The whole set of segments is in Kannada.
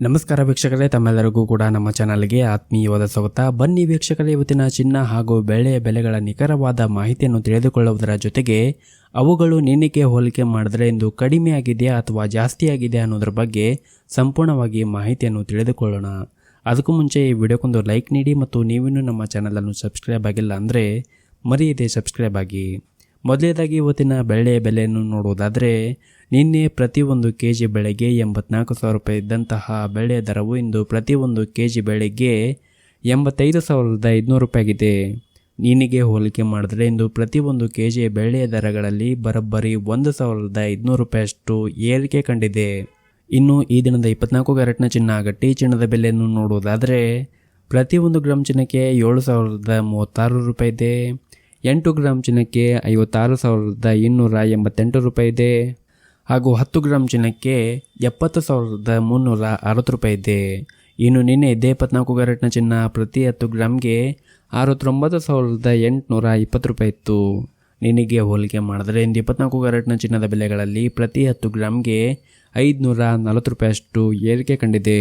ನಮಸ್ಕಾರ ವೀಕ್ಷಕರೇ, ತಮ್ಮೆಲ್ಲರಿಗೂ ಕೂಡ ನಮ್ಮ ಚಾನಲ್ಗೆ ಆತ್ಮೀಯವಾದ ಸ್ವಾಗತ. ಬನ್ನಿ ವೀಕ್ಷಕರೇ, ಇವತ್ತಿನ ಚಿನ್ನ ಹಾಗೂ ಬೆಳ್ಳಿಯ ಬೆಲೆಗಳ ನಿಖರವಾದ ಮಾಹಿತಿಯನ್ನು ತಿಳಿದುಕೊಳ್ಳುವುದರ ಜೊತೆಗೆ ಅವುಗಳು ನಿನ್ನೆಗೆ ಹೋಲಿಕೆ ಮಾಡಿದರೆ ಇಂದು ಕಡಿಮೆ ಆಗಿದೆಯಾ ಅಥವಾ ಜಾಸ್ತಿ ಆಗಿದೆ ಅನ್ನೋದ್ರ ಬಗ್ಗೆ ಸಂಪೂರ್ಣವಾಗಿ ಮಾಹಿತಿಯನ್ನು ತಿಳಿದುಕೊಳ್ಳೋಣ. ಅದಕ್ಕೂ ಮುಂಚೆ ಈ ವಿಡಿಯೋಕ್ಕೊಂದು ಲೈಕ್ ನೀಡಿ ಮತ್ತು ನೀವಿನ್ನೂ ನಮ್ಮ ಚಾನಲನ್ನು ಸಬ್ಸ್ಕ್ರೈಬ್ ಆಗಿಲ್ಲ ಅಂದರೆ ಮರೆಯದೆ ಸಬ್ಸ್ಕ್ರೈಬ್ ಆಗಿ. ಮೊದಲನೇದಾಗಿ ಇವತ್ತಿನ ಬೆಳ್ಳಿಯ ಬೆಲೆಯನ್ನು ನೋಡುವುದಾದರೆ, ನಿನ್ನೆ ಪ್ರತಿ 1 kg ಬೆಳೆಗೆ 84,000 ರೂಪಾಯಿ ಇದ್ದಂತಹ ಬೆಳ್ಳಿಯ ದರವು ಇಂದು ಪ್ರತಿ 1 kg ಬೆಳೆಗೆ 85,500 ರೂಪಾಯಿ ಆಗಿದೆ. ನಿನ್ನೆಗೆ ಹೋಲಿಕೆ ಮಾಡಿದರೆ ಇಂದು ಪ್ರತಿ 1 kg ಬೆಳ್ಳಿಯ ದರಗಳಲ್ಲಿ ಬರೋಬ್ಬರಿ 1,500 ರೂಪಾಯಿಯಷ್ಟು ಏರಿಕೆ ಕಂಡಿದೆ. ಇನ್ನು ಈ ದಿನದ 24 ಕ್ಯಾರೆಟ್ನ ಚಿನ್ನ ಗಟ್ಟಿ ಚಿನ್ನದ ಬೆಲೆಯನ್ನು ನೋಡುವುದಾದರೆ, ಪ್ರತಿ 1 ಗ್ರಾಮ್ ಚಿನ್ನಕ್ಕೆ 7,036 ರೂಪಾಯಿ ಇದೆ. 8 ಗ್ರಾಮ್ ಚಿನ್ನಕ್ಕೆ 56,288 ರೂಪಾಯಿ ಇದೆ. ಹಾಗೂ 10 ಗ್ರಾಮ್ ಚಿನ್ನಕ್ಕೆ 70,360 ರೂಪಾಯಿ ಇದೆ. ಇನ್ನು ನಿನ್ನೆ ಇದೇ 24 ಕ್ಯಾರೆಟ್ನ ಚಿನ್ನ ಪ್ರತಿ 10 ಗ್ರಾಮ್ಗೆ 69,820 ರೂಪಾಯಿ ಇತ್ತು. ನಿನ್ನೆಗೆ ಹೋಲಿಕೆ ಮಾಡಿದರೆ ಇಂದು 24 ಕ್ಯಾರೆಟ್ನ ಚಿನ್ನದ ಬೆಲೆಗಳಲ್ಲಿ ಪ್ರತಿ 10 ಗ್ರಾಮ್ಗೆ 540 ರೂಪಾಯಿಯಷ್ಟು ಏರಿಕೆ ಕಂಡಿದೆ.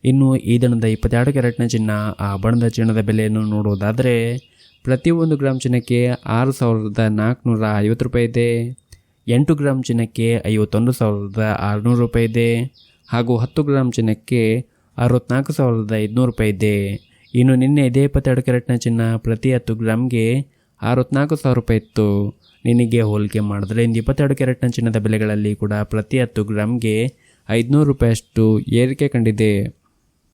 ಇನ್ನು ಈ ದಿನದ 22 ಕ್ಯಾರೆಟ್ನ ಚಿನ್ನ ಆಭರಣದ ಚಿನ್ನದ ಬೆಲೆಯನ್ನು ನೋಡುವುದಾದರೆ, ಪ್ರತಿ 1 ಗ್ರಾಮ್ ಚಿನ್ನಕ್ಕೆ 6,450 ರೂಪಾಯಿ ಇದೆ. 8 ಗ್ರಾಮ್ ಚಿನ್ನಕ್ಕೆ 51,600 ರೂಪಾಯಿ ಇದೆ. ಹಾಗೂ 10 ಗ್ರಾಮ್ ಚಿನ್ನಕ್ಕೆ 64,500 ರೂಪಾಯಿ ಇದೆ. ಇನ್ನು ನಿನ್ನೆ ಇದೇ 22 ಕ್ಯಾರೆಟ್ನ ಚಿನ್ನ ಪ್ರತಿ 10 ಗ್ರಾಮ್ಗೆ 64,000 ರೂಪಾಯಿ ಇತ್ತು. ನಿನ್ನೆಗೆ ಹೋಲಿಕೆ ಮಾಡಿದ್ರೆ ಇಂದು 22 ಕ್ಯಾರೆಟ್ನ ಚಿನ್ನದ ಬೆಲೆಗಳಲ್ಲಿ ಕೂಡ ಪ್ರತಿ 10 ಗ್ರಾಮ್ಗೆ 500 ರೂಪಾಯಿಯಷ್ಟು ಏರಿಕೆ ಕಂಡಿದೆ.